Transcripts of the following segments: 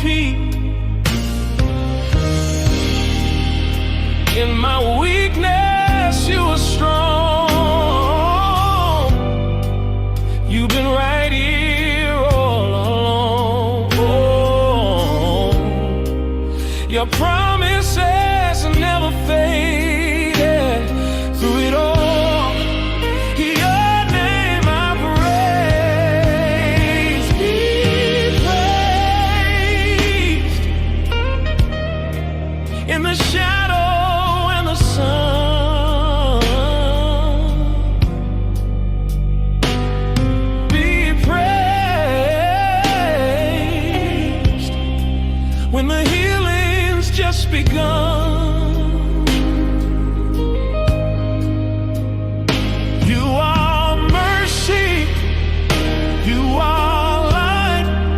repeat. In my weakness, you are strong. You've been right here all along. Oh, your promises never faded. Through it all, your name I praise. Be praised in the shadow and the sun. Be praised when the healing's just begun. You are mercy, you are light,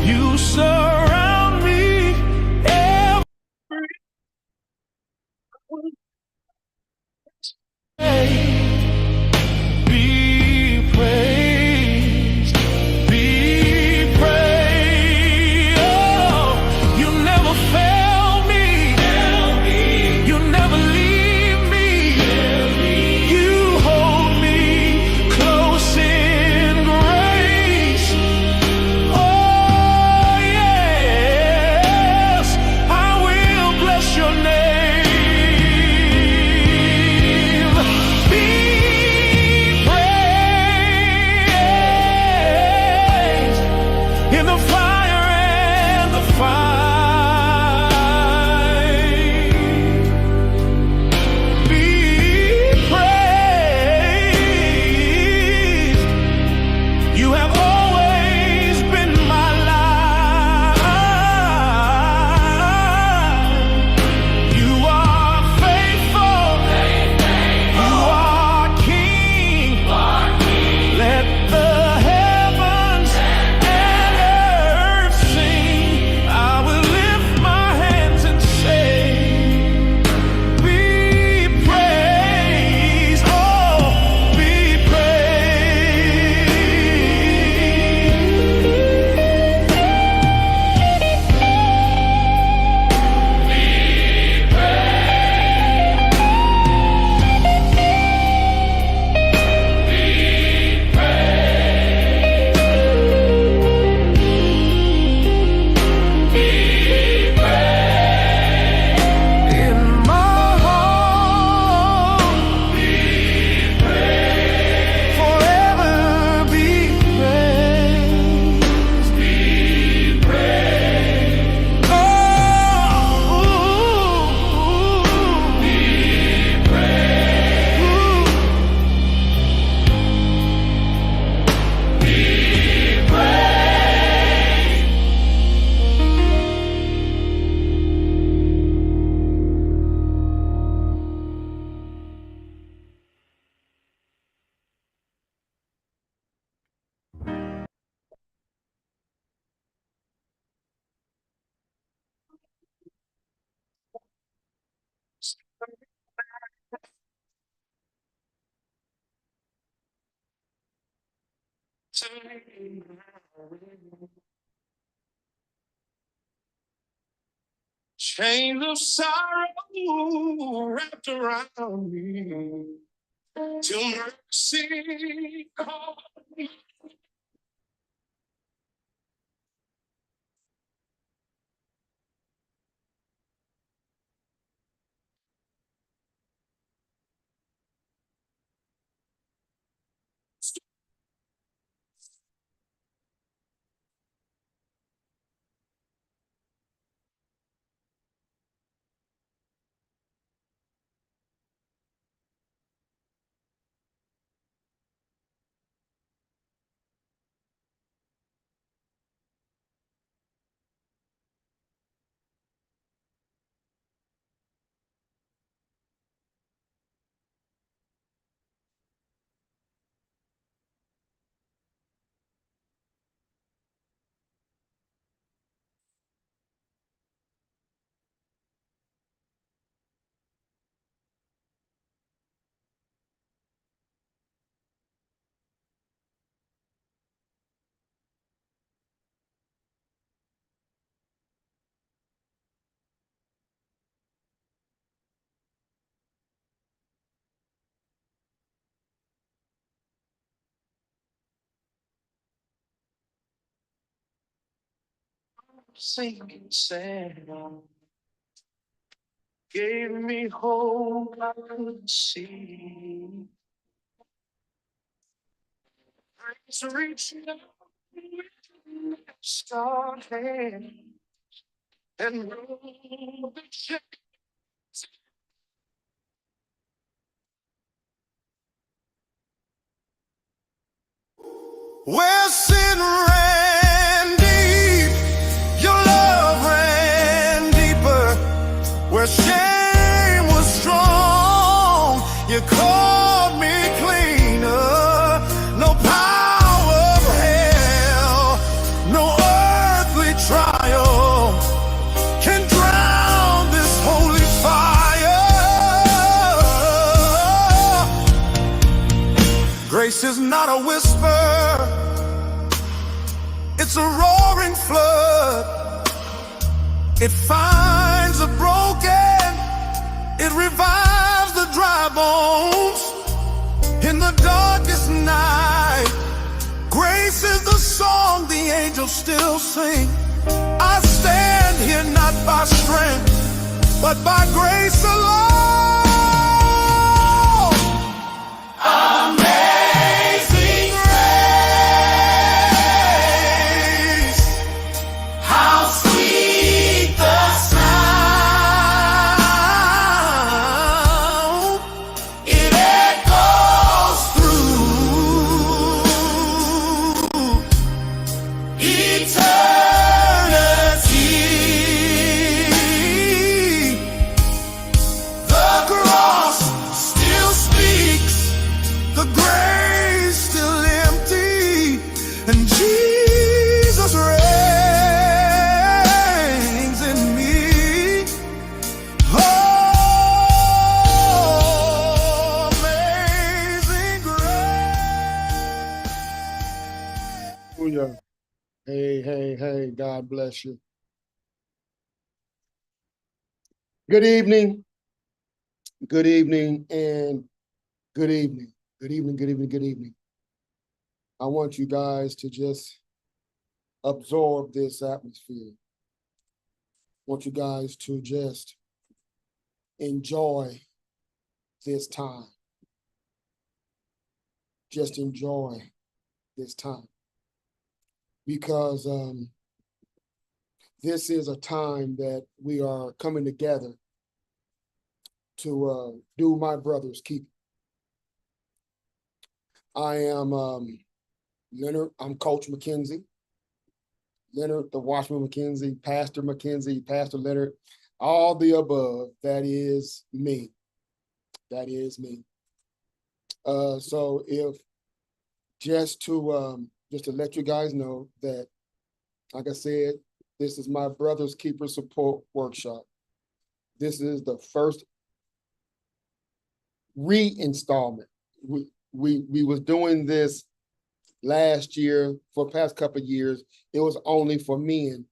you surround me every day. Be praised, be praised. Oh, you never fail me, you never leave me. You hold me close in grace. Oh yes, I will bless your name. Be praised in the fire and the fight. Be praised. You have always been my life. You are faithful. You are King. Let the heavens and earth sing. I will lift my hands and say, be praised. Oh, be praised. In my heart, forever be praised. Oh, be chains of sorrow wrapped around me, till mercy called me. sinking sand. Gave me hope I couldn't see. Grace reaching out with star hand and rolled the ship. Where sin ran deep, your love ran deeper. Where shame was strong, you called me cleaner. No power of hell, no earthly trial can drown this holy fire. Grace is not a whisper, it's a roaring flood. It finds the broken, it revives the dry bones. In the darkest night, grace is the song the angels still sing. I stand here not by strength, but by grace alone. Amazing grace, how sweet the sound, it echoes through eternity. The cross still speaks, the grave still empty, and Jesus reigns in me. Oh, amazing grace. Hallelujah. Hey, hey, hey, God bless you. Good evening, and good evening. Good evening, good evening, good evening. I want you guys to just absorb this atmosphere. I want you guys to just enjoy this time. Just enjoy this time. Because this is a time that we are coming together to do my brother's keeping. I am Leonard, I'm Coach McKenzie. Leonard, the Watchman McKenzie, Pastor McKenzie, Pastor Leonard, all the above, that is me. That is me. So if just to let you guys know that, like I said, this is my brother's keeper support workshop. This is the first reinstallment. We was doing this last year for the past couple of years. It was only for men,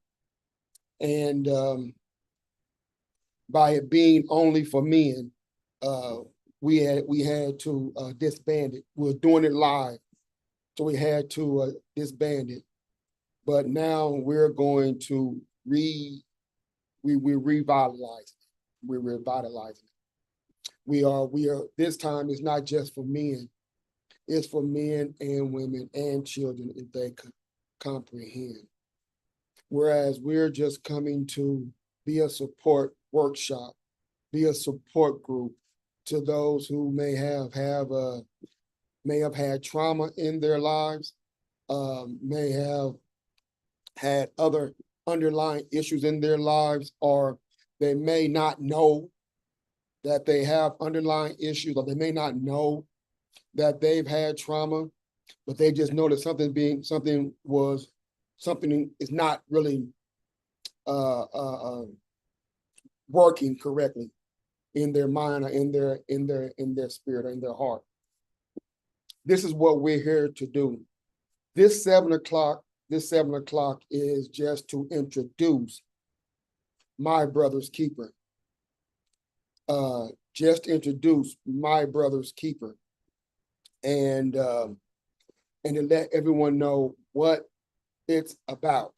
and by it being only for men, we had to disband it. We were doing it live, so we had to disband it. But now we're going to we're revitalizing it. We're revitalizing it. We are this time is not just for men. It's for men and women and children if they could comprehend. Whereas we're just coming to be a support workshop, be a support group to those who may have had trauma in their lives, may have had other underlying issues in their lives, or they may not know that they have underlying issues, or they may not know that they've had trauma, but they just know that something is not really working correctly in their mind or in their spirit or in their heart. This is what we're here to do. This 7 o'clock is just to introduce my brother's keeper. Just introduce my brother's keeper, and to let everyone know what it's about.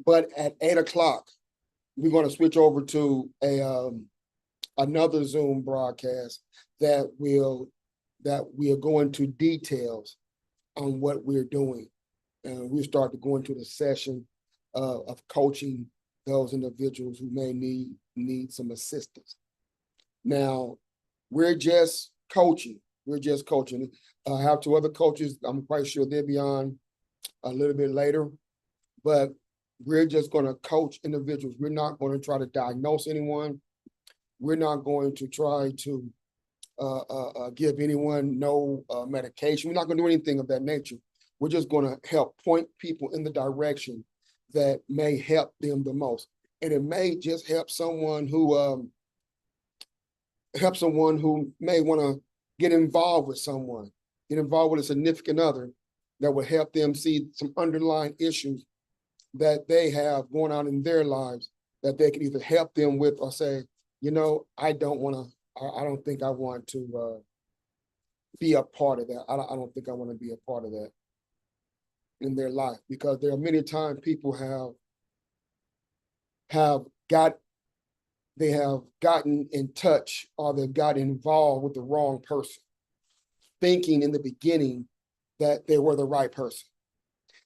But at 8 o'clock, we're going to switch over to another Zoom broadcast that will go into details on what we're doing. And we'll start to go into the session of coaching those individuals who may need some assistance. Now, we're just coaching. We're just coaching. I have two other coaches. I'm quite sure they'll be on a little bit later, but we're just going to coach individuals. We're not going to try to diagnose anyone. We're not going to try to give anyone no medication. We're not going to do anything of that nature. We're just going to help point people in the direction that may help them the most. And it may just help someone who may want to get involved with someone, get involved with a significant other that will help them see some underlying issues that they have going on in their lives that they can either help them with or say, you know, I don't think I want to be a part of that. I don't think I want to be a part of that in their life, because there are many times people have gotten in touch or they've got involved with the wrong person, thinking in the beginning that they were the right person.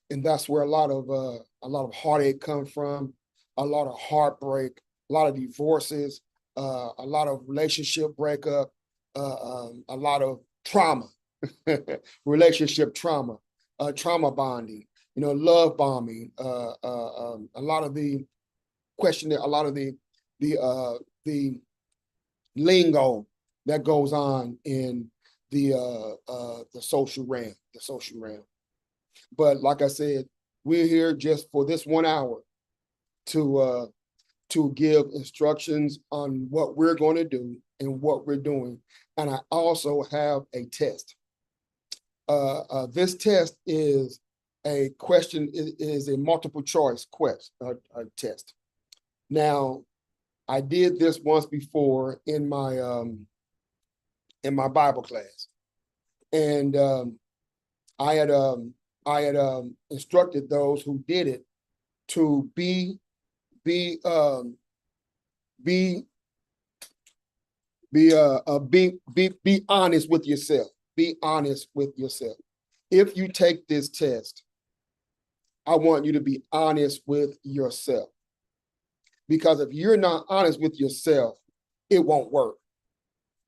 And that's where a lot of heartache comes from, a lot of heartbreak, a lot of divorces, a lot of relationship breakup, a lot of trauma, relationship trauma, trauma bonding, love bombing, a lot of the questioning, a lot of the lingo that goes on in the social realm. But like I said, we're here just for this 1 hour to give instructions on what we're going to do and what we're doing. And I also have a test. This test is a question, is a multiple choice test. Now, I did this once before in my Bible class, and I had instructed those who did it to be honest with yourself. Be honest with yourself. If you take this test, I want you to be honest with yourself. Because if you're not honest with yourself, it won't work.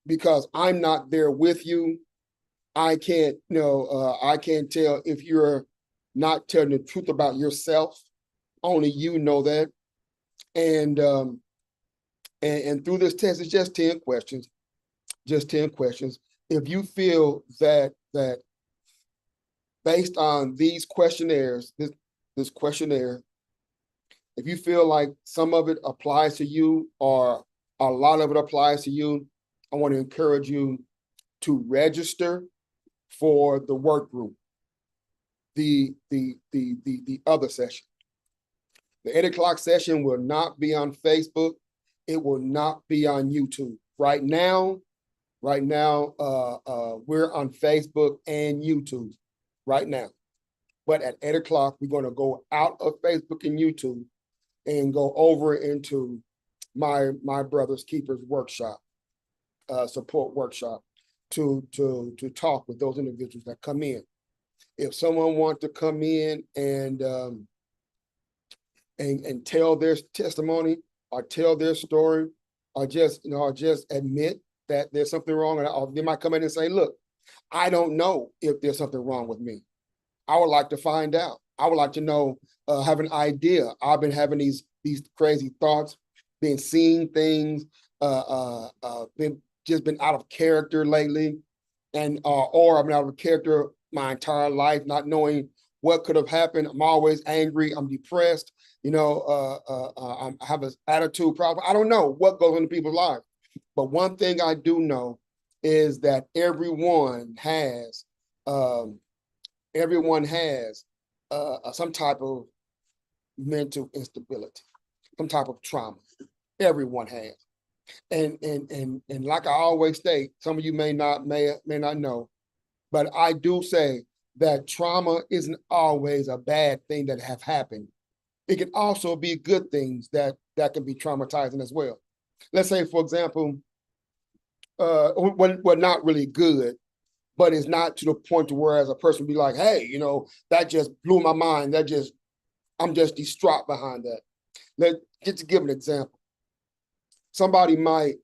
Because I'm not there with you. I can't tell if you're not telling the truth about yourself. Only you know that. And through this test, it's just 10 questions. Just 10 questions. If you feel that based on these questionnaires, this questionnaire, if you feel like some of it applies to you or a lot of it applies to you, I want to encourage you to register for the work group, the other session. The 8 o'clock session will not be on Facebook. It will not be on YouTube. Right now, we're on Facebook and YouTube right now. But at 8 o'clock, we're going to go out of Facebook and YouTube and go over into my brother's keepers workshop, support workshop, to talk with those individuals that come in. If someone wants to come in and tell their testimony or tell their story, or just admit that there's something wrong, or they might come in and say, look, I don't know if there's something wrong with me. I would like to find out. I would like to know, have an idea. I've been having these crazy thoughts, been seeing things, been out of character lately, and or I've been out of character my entire life, not knowing what could have happened. I'm always angry. I'm depressed. I have an attitude problem. I don't know what goes into people's lives, but one thing I do know is that everyone has some type of mental instability, some type of trauma. Everyone has. And like I always state, some of you may not know, but I do say that trauma isn't always a bad thing that have happened. it can also be good things that can be traumatizing as well. Let's say, for example, well, not really good, but it's not to the point to where as a person be like, hey, that just blew my mind. I'm just distraught behind that. Let's just give an example. Somebody might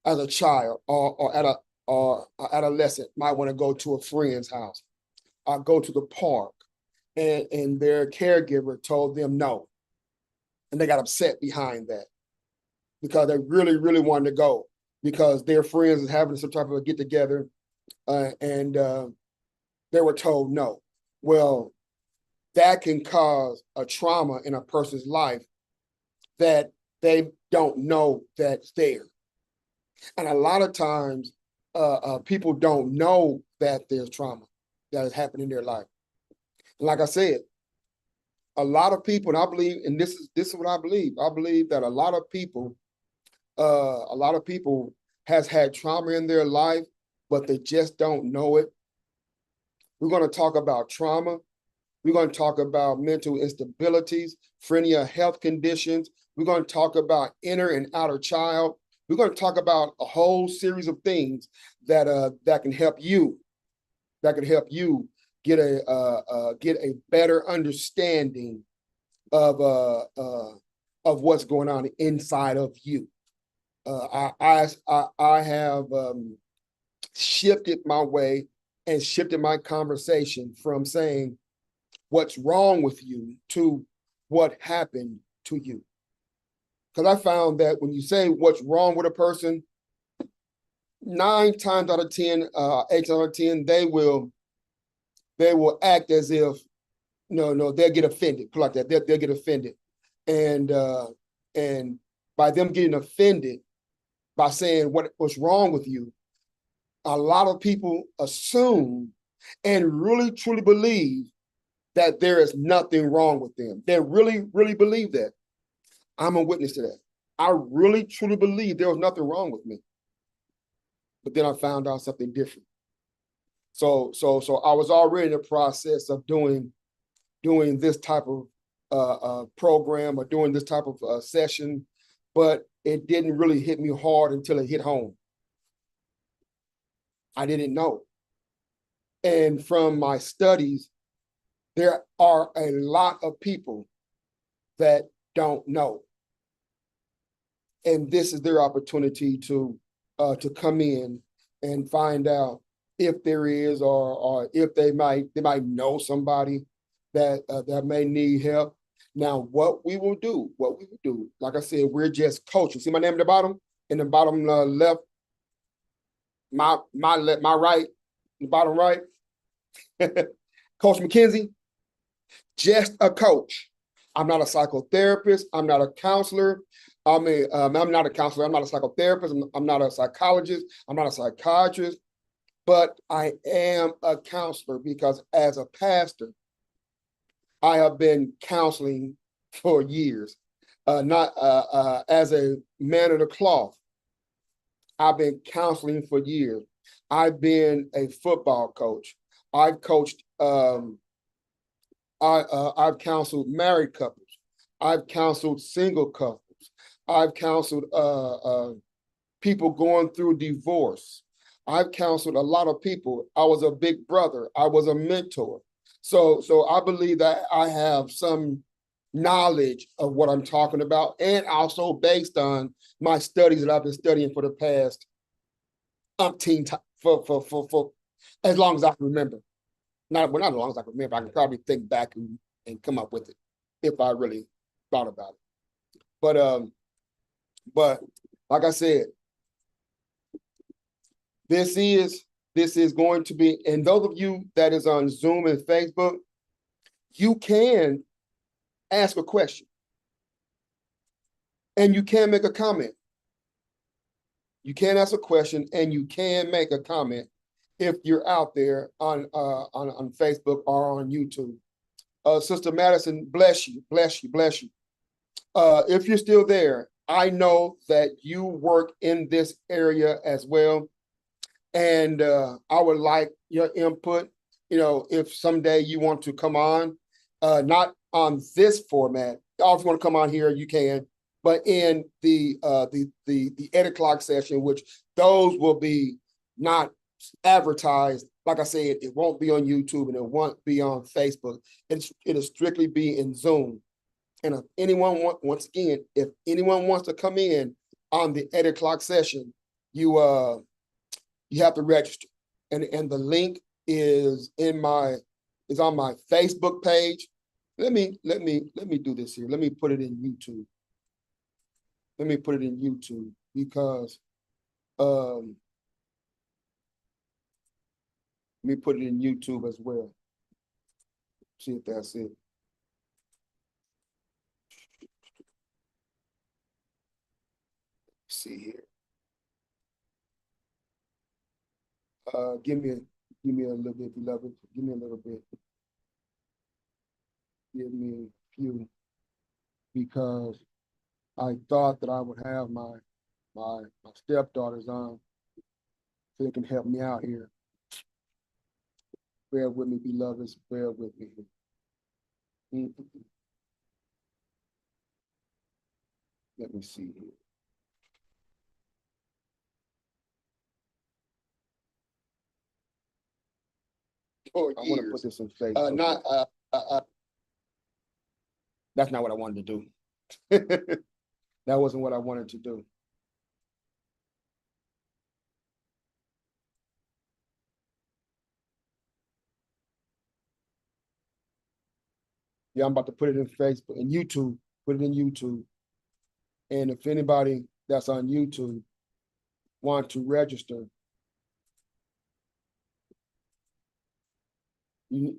as a child or adolescent might want to go to a friend's house or go to the park, and their caregiver told them no, and they got upset behind that because they really, really wanted to go because their friends is having some type of a get together, and they were told no. Well, that can cause a trauma in a person's life that they don't know that's there. And a lot of times, people don't know that there's trauma that has happened in their life. And like I said, a lot of people, and I believe, and this is what I believe. I believe that a lot of people has had trauma in their life, but they just don't know it. We're going to talk about trauma. We're going to talk about mental instabilities, schizophrenia, health conditions. We're going to talk about inner and outer child. We're going to talk about a whole series of things that can help you, get a better understanding of what's going on inside of you. I have shifted my way and shifted my conversation from saying what's wrong with you to what happened to you. Because I found that when you say what's wrong with a person, 9 times out of 10, 8 times out of 10, they will act as if no, they'll get offended, put like that. They'll get offended, and by them getting offended by saying what's wrong with you, a lot of people assume and really truly believe that there is nothing wrong with them. They really, really believe that. I'm a witness to that. I really truly believe there was nothing wrong with me. But then I found out something different. So I was already in the process of doing this type of program or doing this type of session, but it didn't really hit me hard until it hit home. I didn't know. And from my studies, there are a lot of people that don't know. And this is their opportunity to come in and find out if there is or if they might know somebody that may need help. Now, what we will do, like I said, we're just coaching. See my name at the bottom? In the bottom left, my right, the bottom right, Coach McKenzie, just a coach. I'm not a psychotherapist. I'm not a counselor. I'm not a counselor. I'm not a psychotherapist. I'm not a psychologist. I'm not a psychiatrist, but I am a counselor because as a pastor, I have been counseling for years, not as a man of the cloth. I've been counseling for years. I've been a football coach. I've coached. I've counseled married couples. I've counseled single couples. I've counseled people going through divorce. I've counseled a lot of people. I was a big brother. I was a mentor. So I believe that I have some knowledge of what I'm talking about, and also based on my studies that I've been studying for the past umpteen for as long as I can remember. Not as long as I can remember. I can probably think back and come up with it if I really thought about it. But like I said, this is going to be, and those of you that is on Zoom and Facebook, you can ask a question and you can make a comment. You can ask a question and you can make a comment if you're out there on Facebook or on YouTube. Sister Madison, bless you, bless you, bless you. If you're still there, I know that you work in this area as well. And I would like your input. If someday you want to come on not on this format. If you want to come on here, you can, but in the 8 o'clock session, which those will be not advertised. Like I said, it won't be on YouTube and it won't be on Facebook. It'll strictly be in Zoom. And if anyone once again, if anyone wants to come in on the 8 o'clock session, you have to register. And the link is on my Facebook page. Let me do this here. Let me put it in YouTube. Let me put it in YouTube because let me put it in YouTube as well. See if that's it. See here. Give me a little bit, beloved. Give me a little bit. Give me a few, because I thought that I would have my stepdaughters on so they can help me out here. Bear with me, beloveds. Bear with me. Let me see here. I want to put this in Facebook. That's not what I wanted to do. That wasn't what I wanted to do. Yeah, I'm about to put it in Facebook and YouTube. Put it in YouTube. And if anybody that's on YouTube want to register, you,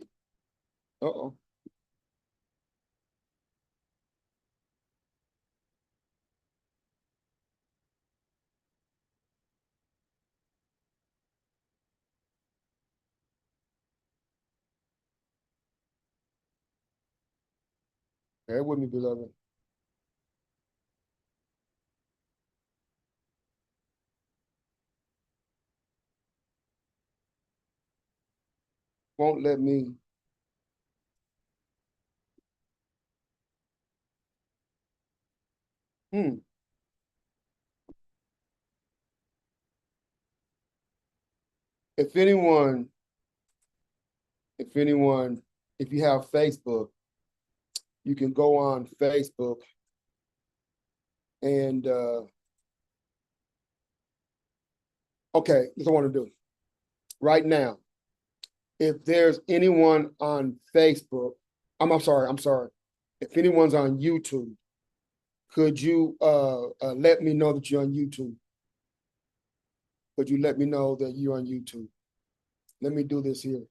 uh-oh. Bear with me, beloved. Won't let me. If anyone, if you have Facebook, you can go on Facebook and okay, that's what I want to do. Right now, if there's anyone on Facebook, I'm sorry. If anyone's on YouTube, could you let me know that you're on YouTube? Could you let me know that you're on YouTube? Let me do this here.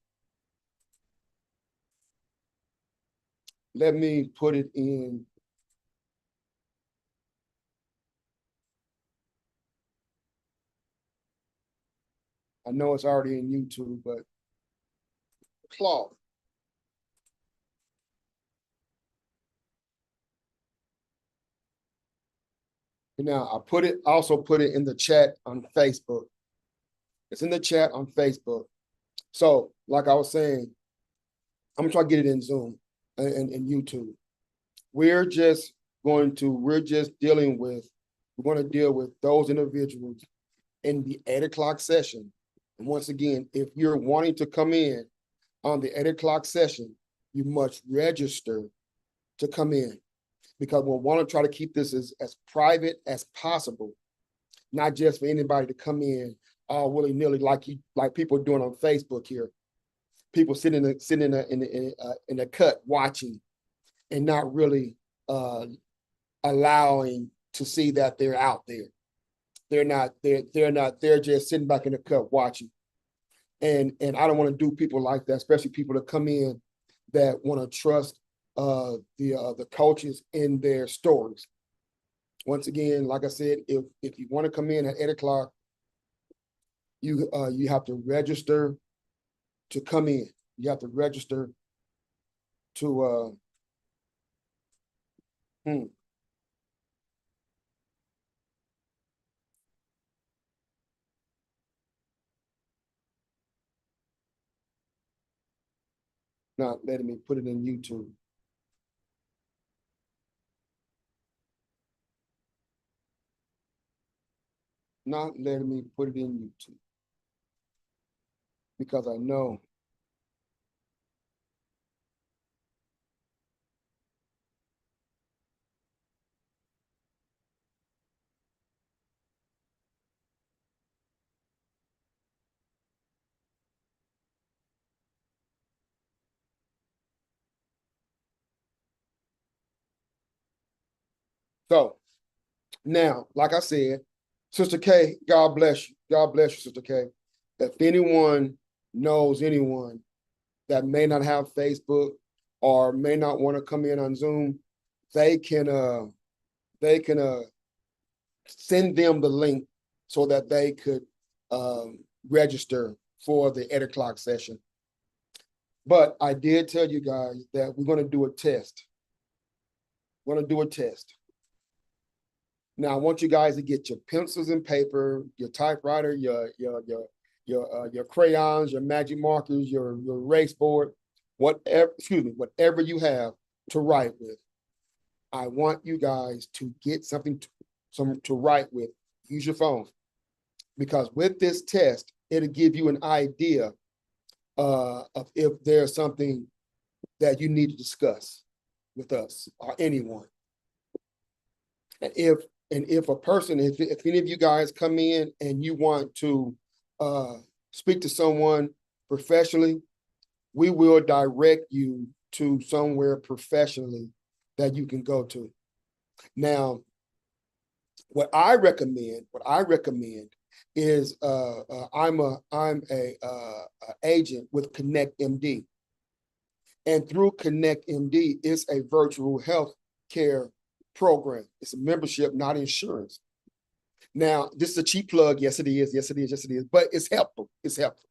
Let me put it in. I know it's already in YouTube, but cloth. Now I also put it in the chat on Facebook. It's in the chat on Facebook. So like I was saying, I'm gonna try to get it in Zoom and YouTube. We're just dealing with, we're going to deal with those individuals in the 8 o'clock session. And once again, if you're wanting to come in on the 8 o'clock session, you must register to come in, because we'll want to try to keep this as private as possible, not just for anybody to come in all willy-nilly like people are doing on Facebook here. People sitting in a cut watching and not really allowing to see that they're out there. They're just sitting back in the cut watching. And I don't want to do people like that, especially people that come in that want to trust the coaches in their stories. Once again, like I said, if you want to come in at 8 o'clock, you have to register to come in. You have to register to not letting me put it in YouTube. not letting me put it in YouTube because I know so. Now, like I said, Sister K, God bless you. God bless you, Sister K. If anyone knows anyone that may not have Facebook or may not want to come in on Zoom, they can send them the link so that they could register for the 8 o'clock session. But I did tell you guys that we're going to do a test. We're going to do a test. Now I want you guys to get your pencils and paper, your typewriter, your crayons, your magic markers, your erase board, whatever you have to write with. I want you guys to get something to write with. Use your phone, because with this test, it'll give you an idea of if there's something that you need to discuss with us or anyone. And if a person, if any of you guys come in and you want to speak to someone professionally, we will direct you to somewhere professionally that you can go to. Now, what I recommend is I'm a agent with Connect MD, and through Connect MD, it's a virtual health care program. It's a membership, not insurance. Now, this is a cheap plug. Yes, it is. Yes, it is. Yes, it is. But it's helpful. It's helpful.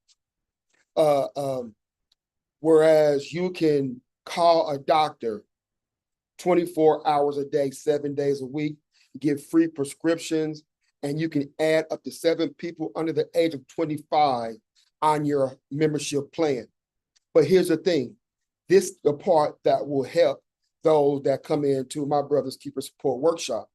Whereas you can call a doctor 24 hours a day, 7 days a week, get free prescriptions, and you can add up to 7 people under the age of 25 on your membership plan. But here's the thing. This is the part that will help those that come into my Brother's Keeper Support Workshop.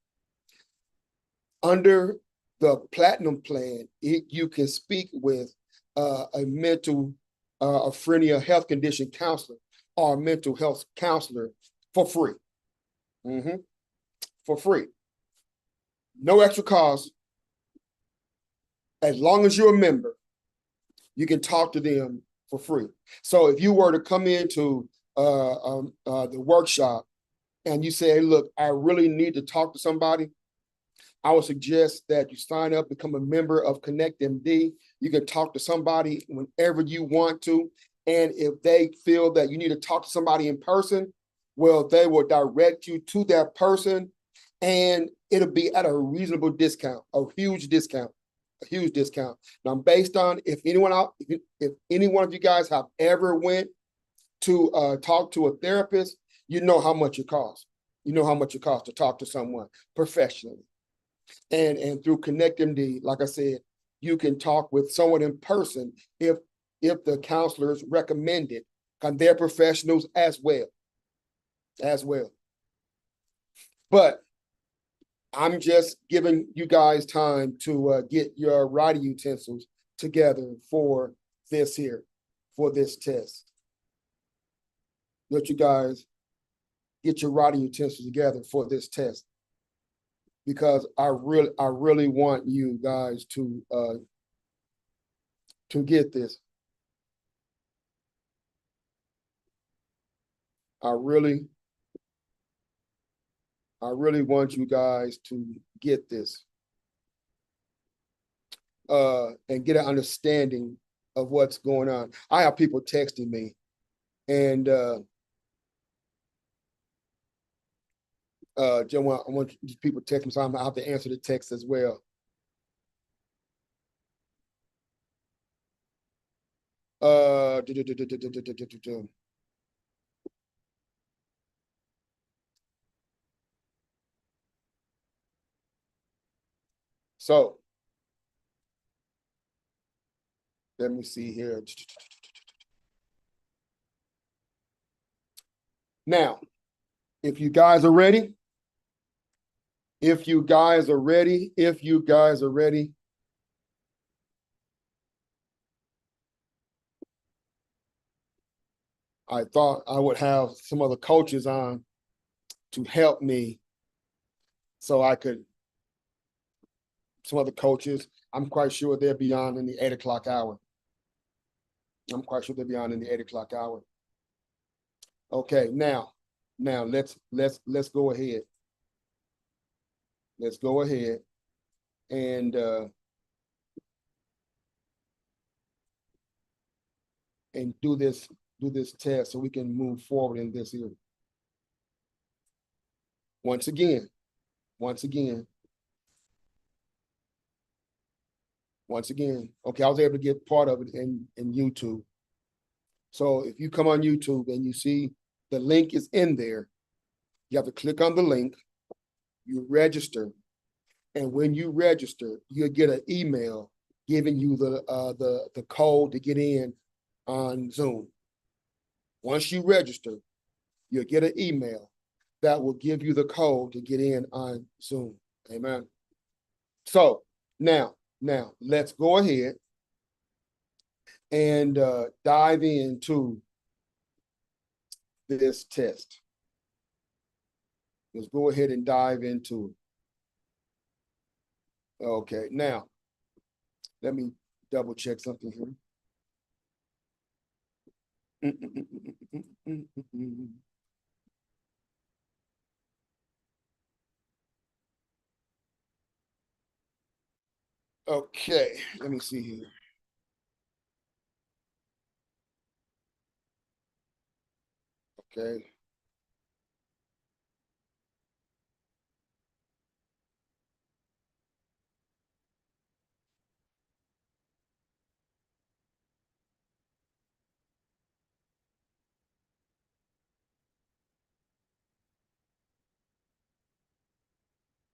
Under the Platinum plan, you can speak with a mental schizophrenia health condition counselor or a mental health counselor for free. For free. No extra cost. As long as you're a member, you can talk to them for free. So if you were to come into the workshop and you say, hey, look, I really need to talk to somebody, I would suggest that you sign up, become a member of Connect MD. You can talk to somebody whenever you want to. And if they feel that you need to talk to somebody in person, well, they will direct you to that person, and it'll be at a reasonable discount, a huge discount. Now, based on if any one of you guys have ever went to talk to a therapist, you know how much it costs. You know how much it costs to talk to someone professionally. And through Connect MD, like I said, you can talk with someone in person if the counselors recommend it, because they're professionals as well. But I'm just giving you guys time to get your writing utensils together for this test. Let you guys get your writing utensils together for this test, because I really want you guys to get this. I really want you guys to get this and get an understanding of what's going on. I have people texting me, and Joe, I want people to text me, so I'm gonna have to answer the text as well. So let me see here. Now, if you guys are ready, I thought I would have some other coaches on to help me so I could, some other coaches, I'm quite sure they'll be on in the 8 o'clock hour. I'm quite sure they'll be on in the 8 o'clock hour. Okay, now let's go ahead. Let's go ahead and do this test so we can move forward in this here. Once again, okay, I was able to get part of it in YouTube. So if you come on YouTube and you see the link is in there, you have to click on the link, you register, and when you register, you'll get an email giving you the code to get in on Zoom. Once you register, you'll get an email that will give you the code to get in on Zoom. Amen. So now let's go ahead and dive into this test. Let's go ahead and dive into it. Okay, now let me double check something here. Okay, let me see here. Okay.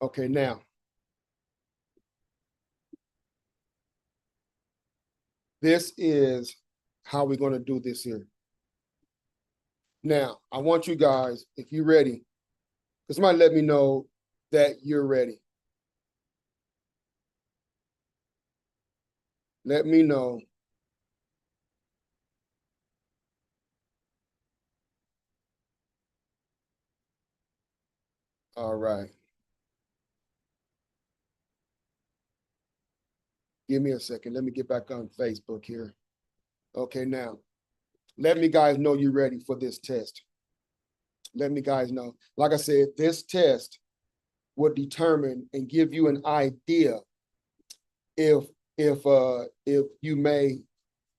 Okay, now this is how we're going to do this here. Now, I want you guys, if you're ready, because somebody let me know that you're ready. Let me know. All right. Give me a second. Let me get back on Facebook here. Okay, now, let me guys know you're ready for this test. Let me guys know. Like I said, this test will determine and give you an idea if you may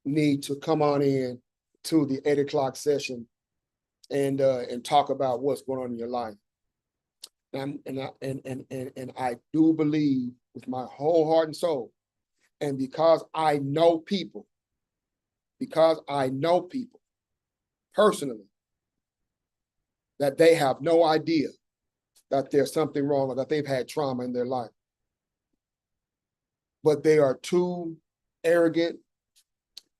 need to come on in to the 8 o'clock session and talk about what's going on in your life. And I do believe with my whole heart and soul, and because I know people personally, that they have no idea that there's something wrong or that they've had trauma in their life. But they are too arrogant,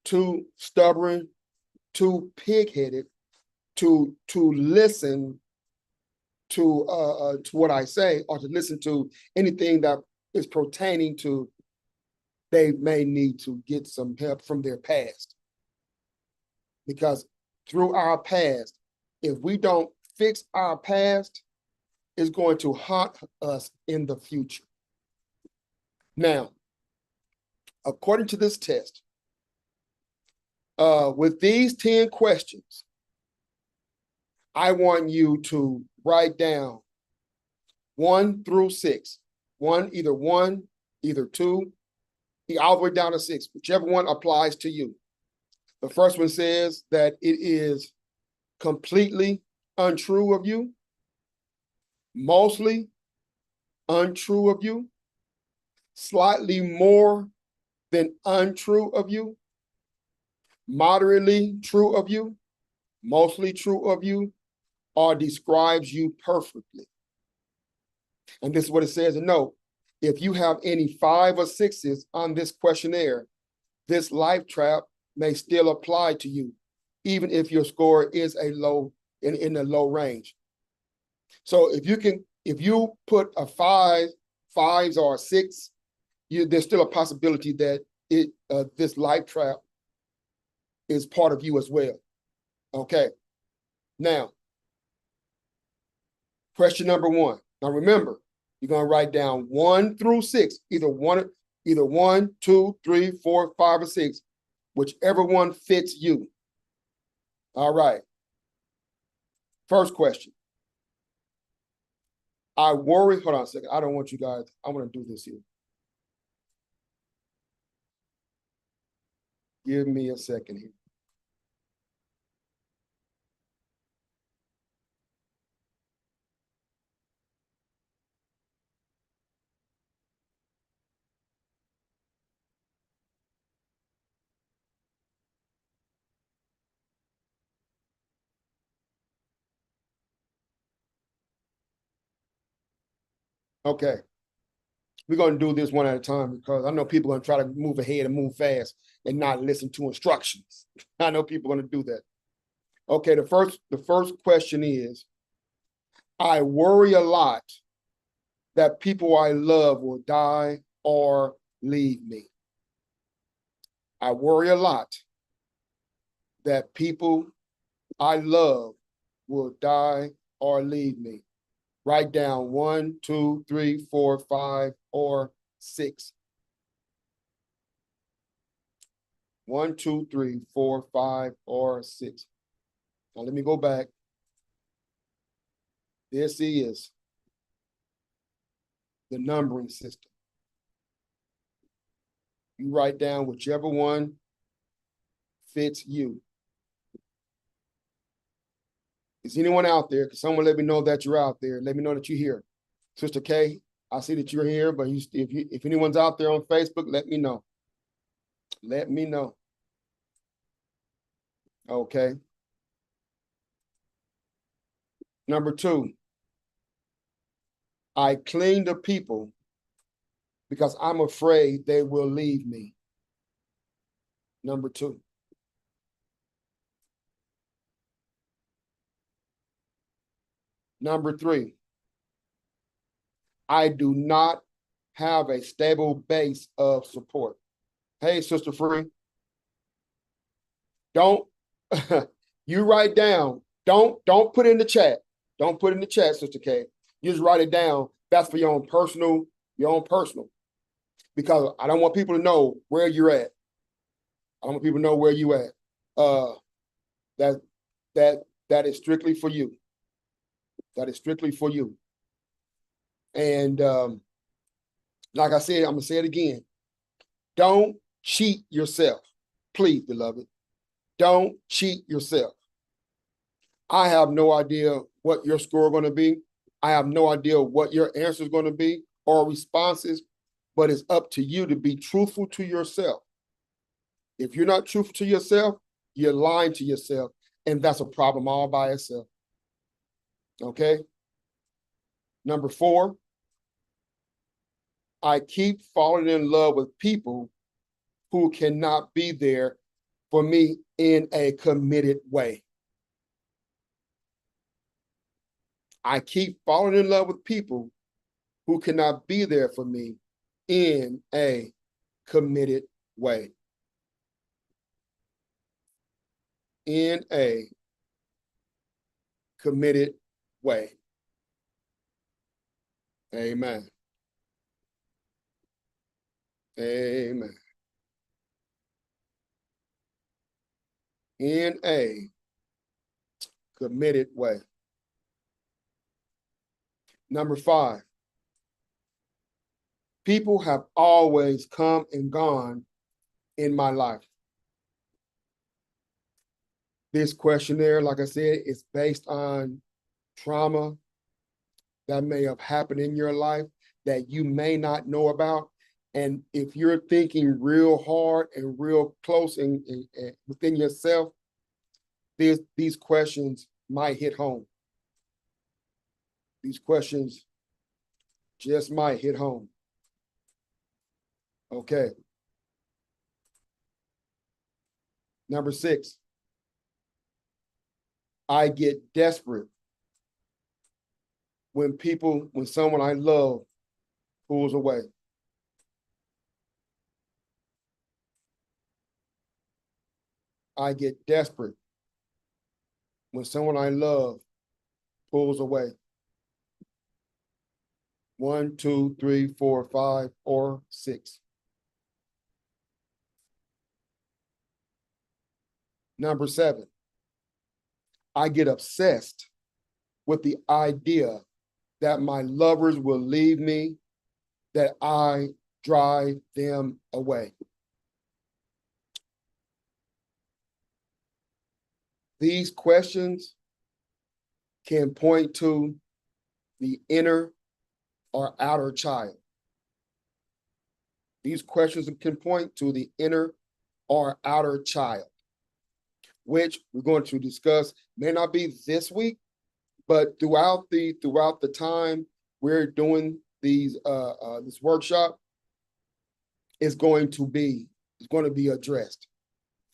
too stubborn, too pig-headed to listen to what I say or to listen to anything that is pertaining to they may need to get some help from their past. Because through our past, if we don't fix our past, it's going to haunt us in the future. Now, according to this test, with these 10 questions, I want you to write down 1 through 6. Either 2, all the way down to 6, whichever one applies to you. The first one says that it is completely untrue of you, mostly untrue of you, slightly more than untrue of you, moderately true of you, mostly true of you, or describes you perfectly. And this is what it says. And note, if you have any 5 or 6s on this questionnaire, this life trap may still apply to you, even if your score is a low in the low range. So if you put a 5s or a 6, there's still a possibility that this life trap is part of you as well. Okay. Now, question number one. Now remember, you're gonna write down 1 through 6, either one, 2, 3, 4, 5, or 6, whichever one fits you. All right. First question. I worry, hold on a second. I don't want you guys, I want to do this here. Give me a second here. Okay. We're going to do this one at a time because I know people are going to try to move ahead and move fast and not listen to instructions. I know people are going to do that. Okay, the first question is, I worry a lot that people I love will die or leave me. I worry a lot that people I love will die or leave me. Write down 1, 2, 3, 4, 5, or 6. 1, 2, 3, 4, 5, or 6. Now let me go back. This is the numbering system. You write down whichever one fits you. Is anyone out there? Can someone let me know that you're out there? Let me know that you're here. Sister Kay, I see that you're here, but if anyone's out there on Facebook, let me know. Let me know. Okay. Number 2, I cling to people because I'm afraid they will leave me. Number 2. Number 3, I do not have a stable base of support. Hey, Sister Free, don't, you write down, don't put in the chat. Don't put in the chat, Sister K. You just write it down. That's for your own personal, because I don't want people to know where you're at. I don't want people to know where you at. That is strictly for you. That is strictly for you. And like I said, I'm gonna say it again. Don't cheat yourself. Please, beloved. Don't cheat yourself. I have no idea what your score is going to be. I have no idea what your answer is going to be or responses, but it's up to you to be truthful to yourself. If you're not truthful to yourself, you're lying to yourself, and that's a problem all by itself. Okay? Number 4, I keep falling in love with people who cannot be there for me in a committed way. I keep falling in love with people who cannot be there for me in a committed way. In a committed way. Amen. Amen. In a committed way. Number 5, people have always come and gone in my life. This questionnaire, like I said, is based on trauma that may have happened in your life that you may not know about. And if you're thinking real hard and real close and within yourself, these questions might hit home. These questions just might hit home. Okay. Number 6, I get desperate when someone I love pulls away. I get desperate when someone I love pulls away. 1, 2, 3, 4, 5, or 6. Number 7, I get obsessed with the idea that my lovers will leave me, that I drive them away. These questions can point to the inner or outer child. These questions can point to the inner or outer child, which we're going to discuss. May not be this week, but throughout the time we're doing these this workshop, is going to be addressed.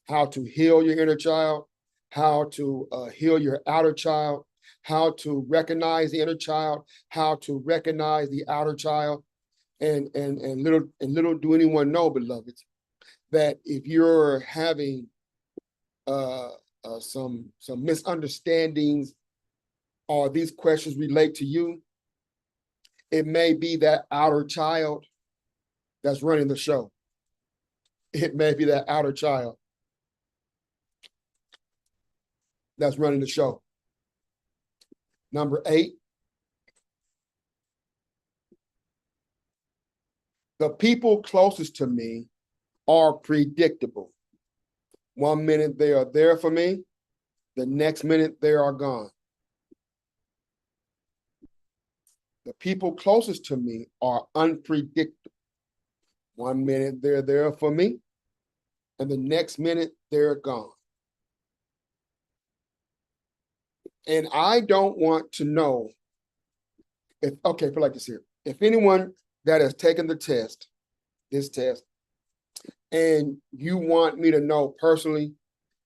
How to heal your inner child, how to heal your outer child, how to recognize the inner child, how to recognize the outer child, and little do anyone know, beloveds, that if you're having some misunderstandings, or these questions relate to you, it may be that outer child that's running the show. It may be that outer child that's running the show. Number 8, the people closest to me are predictable. 1 minute they are there for me, the next minute they are gone. The people closest to me are unpredictable. 1 minute they're there for me, and the next minute they're gone. And I don't want to know if, okay, put like this here. If anyone that has taken the test, this test, and you want me to know personally,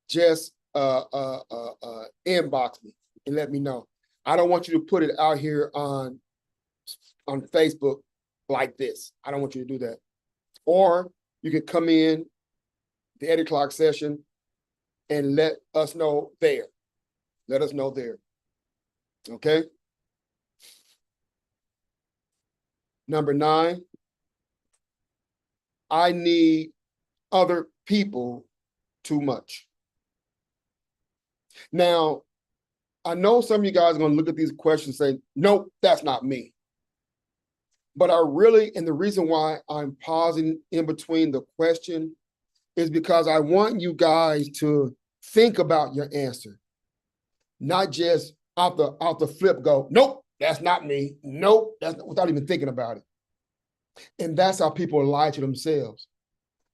just inbox me and let me know. I don't want you to put it out here on Facebook like this. I don't want you to do that. Or you can come in the 8 o'clock session and let us know there. Let us know there. Okay? Number 9, I need other people too much. Now, I know some of you guys are going to look at these questions and say, nope, that's not me. But and the reason why I'm pausing in between the question is because I want you guys to think about your answer, not just out the flip go, nope, that's not me. Nope, that's not, without even thinking about it. And that's how people lie to themselves,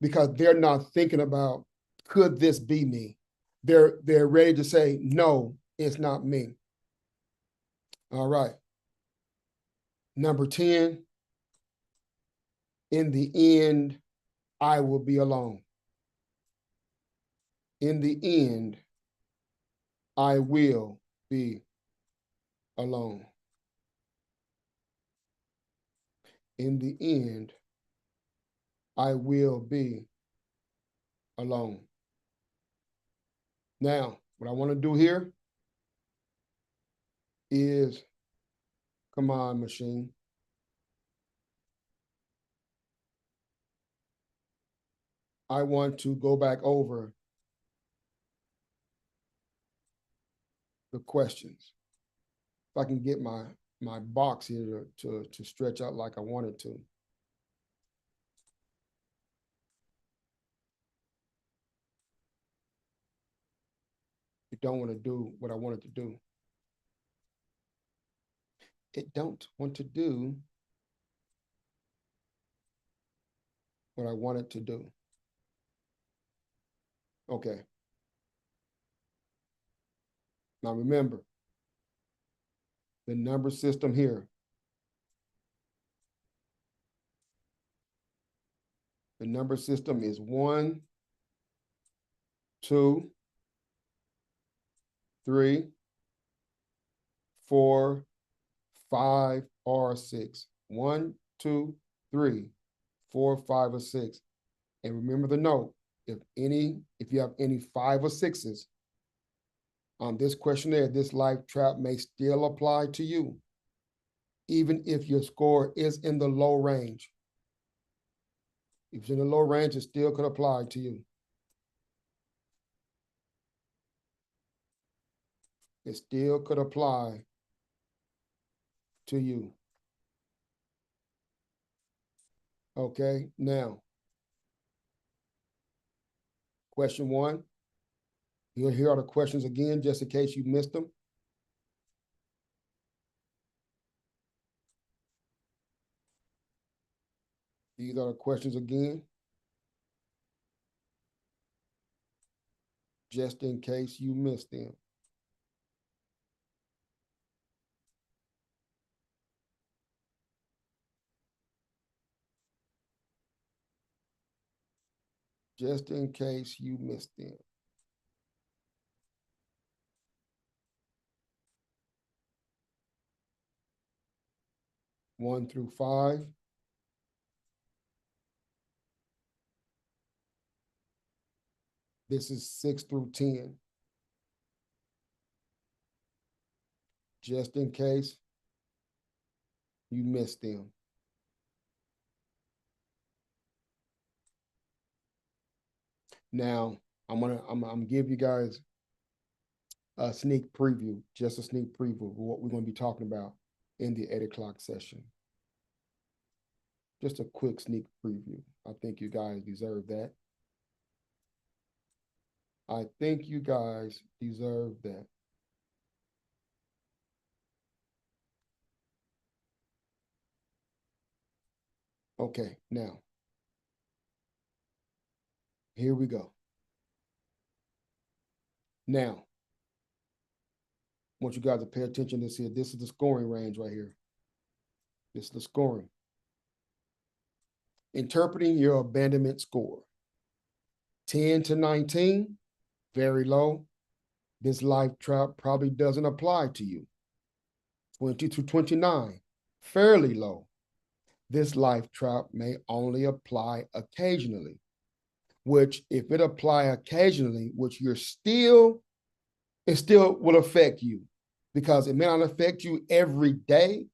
because they're not thinking about, could this be me? They're ready to say, no, it's not me. All right. Number 10, in the end, I will be alone. In the end, I will be alone. In the end, I will be alone. Now, what I want to do here is, come on, machine. I want to go back over the questions. If I can get my box here to stretch out like I wanted to. It don't want to do what I wanted to do. It don't want to do what I wanted to do. Okay. Now remember, the number system here. The number system is 1, 2, 3, 4, 5, or 6. 1, 2, 3, 4, 5, or 6. And remember the note, if you have any 5 or 6s, On this questionnaire, this life trap may still apply to you, even if your score is in the low range. If it's in the low range, it still could apply to you. It still could apply to you. Okay, now, question one. You'll hear all the questions again, just in case you missed them. These are the questions again, just in case you missed them. Just in case you missed them. One through five. This is 6 through 10. Just in case you missed them. Now, I'm gonna give you guys a sneak preview, just a sneak preview of what we're gonna be talking about in the 8 o'clock session. Just a quick sneak preview. I think you guys deserve that. I think you guys deserve that. Okay, now, here we go. Now, I want you guys to pay attention to this here. This is the scoring range right here. This is the scoring. Interpreting your abandonment score. 10 to 19, very low. This life trap probably doesn't apply to you. 20 to 29, fairly low. This life trap may only apply occasionally, which if it apply occasionally, which it still will affect you, because it may not affect you every day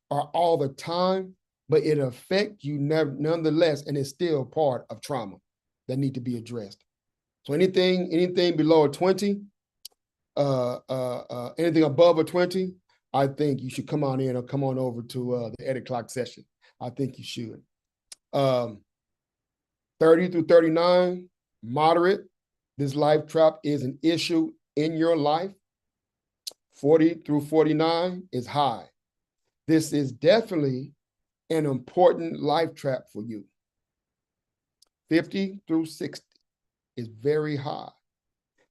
or all the time, but it affect you nonetheless, and it's still part of trauma that need to be addressed. So anything below a 20, anything above a 20, I think you should come on in or come on over to the 8 o'clock session. I think you should. 30 through 39, moderate. This life trap is an issue in your life. 40 through 49 is high. This is definitely an important life trap for you. 50 through 60 is very high.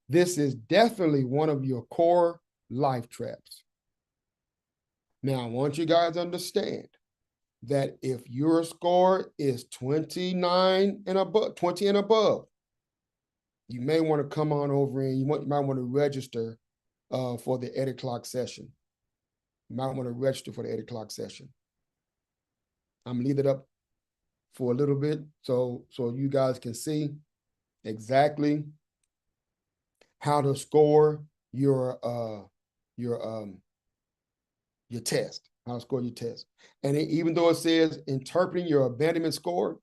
This is definitely one of your core life traps. Now, I want you guys to understand that if your score is 29 and above, 20 and above, you may want to come on over and you might want to register for the 8 o'clock session. You might want to register for the 8 o'clock session. I'm gonna leave it up for a little bit so you guys can see exactly how to score your test, how to score your test. And even though it says interpreting your abandonment score,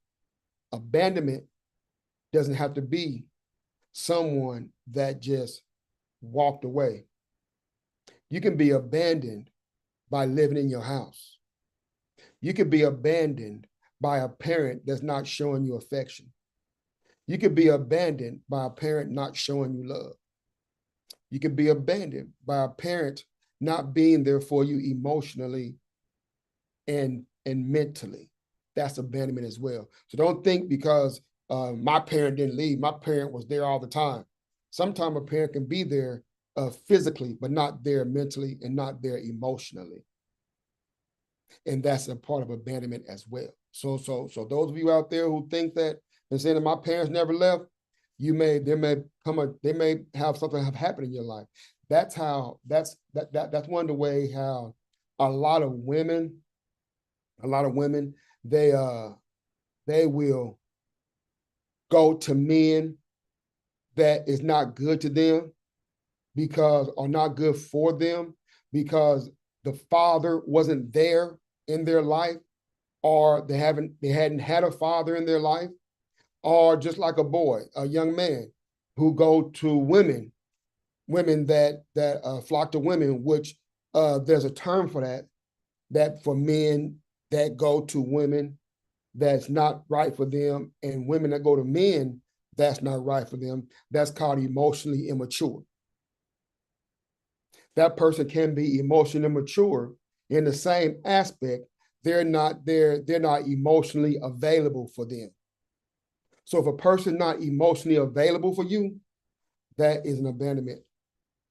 abandonment doesn't have to be someone that just walked away. You can be abandoned by living in your house. You could be abandoned by a parent that's not showing you affection. You could be abandoned by a parent not showing you love. You could be abandoned by a parent not being there for you emotionally and mentally. That's abandonment as well. So don't think because my parent didn't leave, my parent was there all the time. Sometimes a parent can be there physically, but not there mentally and not there emotionally. And that's a part of abandonment as well. So those of you out there who think that and saying that my parents never left, they may have something have happened in your life. That's one of the way how a lot of women, they will go to men that is not good to them because are not good for them because the father wasn't there in their life, or they hadn't had a father in their life, or just like a boy, a young man who go to women that flock to women, which there's a term for that for men that go to women that's not right for them, and women that go to men that's not right for them. That's called emotionally immature. That person can be emotionally immature in the same aspect. They're not emotionally available for them. So if a person not emotionally available for you, that is an abandonment.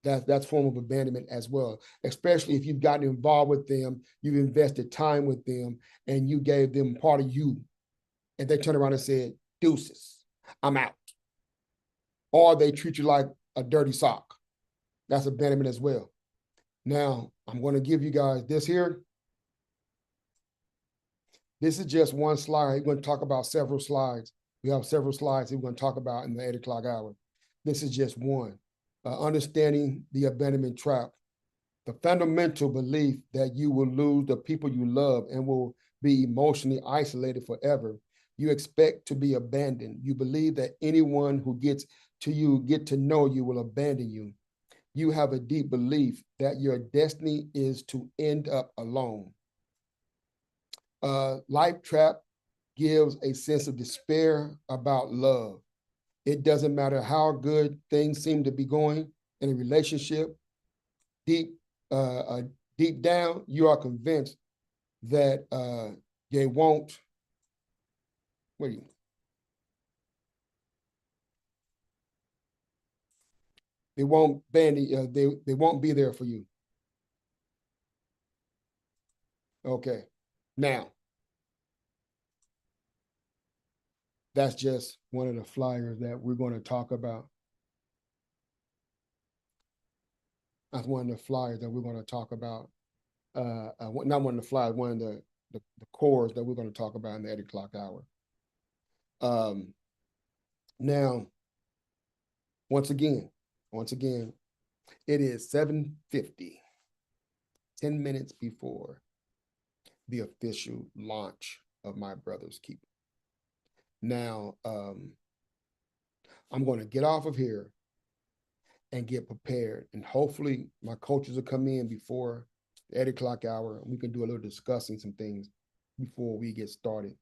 That's form of abandonment as well, especially if you've gotten involved with them, you've invested time with them, and you gave them part of you, and they turn around and said, deuces, I'm out. Or they treat you like a dirty sock. That's abandonment as well. Now, I'm going to give you guys this here. This is just one slide. We're going to talk about several slides. We have several slides that we're going to talk about in the 8 o'clock hour. This is just one. Understanding the abandonment trap. The fundamental belief that you will lose the people you love and will be emotionally isolated forever. You expect to be abandoned. You believe that anyone who get to know you will abandon you. You have a deep belief that your destiny is to end up alone. Life trap gives a sense of despair about love. It doesn't matter how good things seem to be going in a relationship. Deep down, you are convinced that they won't. What are you? They won't they won't be there for you. Okay, now that's just one of the flyers that we're going to talk about. That's one of the flyers that we're going to talk about. Not one of the flyers, one of the cores that we're going to talk about in the 8 o'clock hour. Now, once again, it is 7:50, 10 minutes before the official launch of My Brother's Keeper. Now, I'm going to get off of here and get prepared. And hopefully my coaches will come in before the 8 o'clock hour, and we can do a little discussing some things before we get started.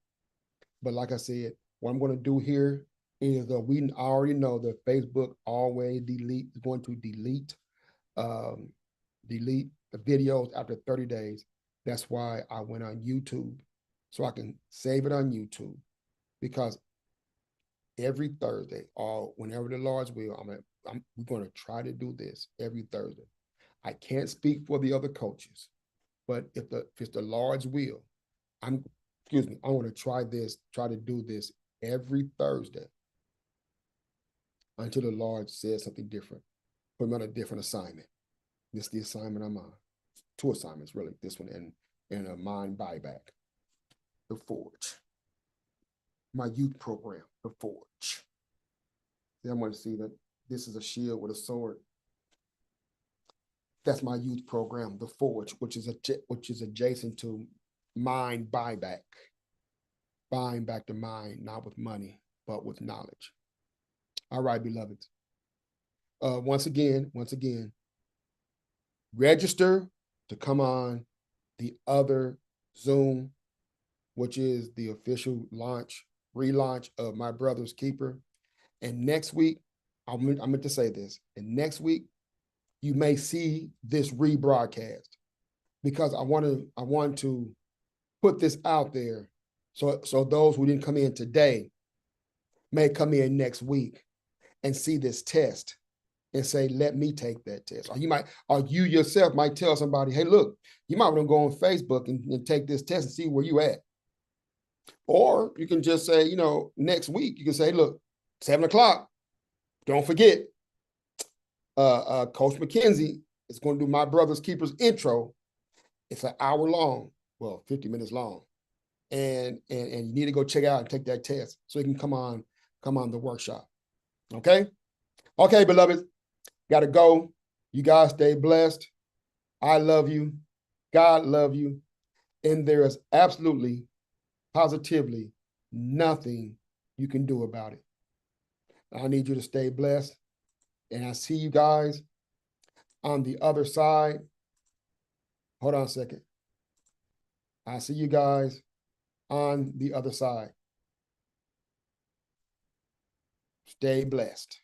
But like I said, what I'm going to do here is we already know that Facebook always is going to delete the videos after 30 days. That's why I went on YouTube, so I can save it on YouTube, because every Thursday or whenever the Lord's will, we're going to try to do this every Thursday. I can't speak for the other coaches, but if it's the Lord's will, I want to try to do this every Thursday until the Lord says something different. Put me on a different assignment. This is the assignment I'm on. 2 assignments, really. This one and a mind buyback. The Forge. My youth program, The Forge. Then I want to see that this is a shield with a sword. That's my youth program, The Forge, which is adjacent to mind buyback. Buying back the mind, not with money, but with knowledge. All right, beloveds. Once again, register to come on the other Zoom, which is the official relaunch of My Brother's Keeper. And next week, I meant to say this, and next week, you may see this rebroadcast, because I want to put this out there so those who didn't come in today may come in next week and see this test and say, let me take that test. Or you yourself might tell somebody, hey, look, you might want to go on Facebook and take this test and see where you at. Or you can just say, next week, you can say, look, 7 o'clock, don't forget, Coach McKenzie is going to do My Brother's Keeper's intro. It's an hour long, 50 minutes long. And you need to go check it out and take that test so you can come on the workshop. Okay, beloved, got to go. You guys stay blessed. I love you. God love you. And there is absolutely, positively nothing you can do about it. I need you to stay blessed. And I see you guys on the other side. Hold on a second. I see you guys on the other side. Stay blessed.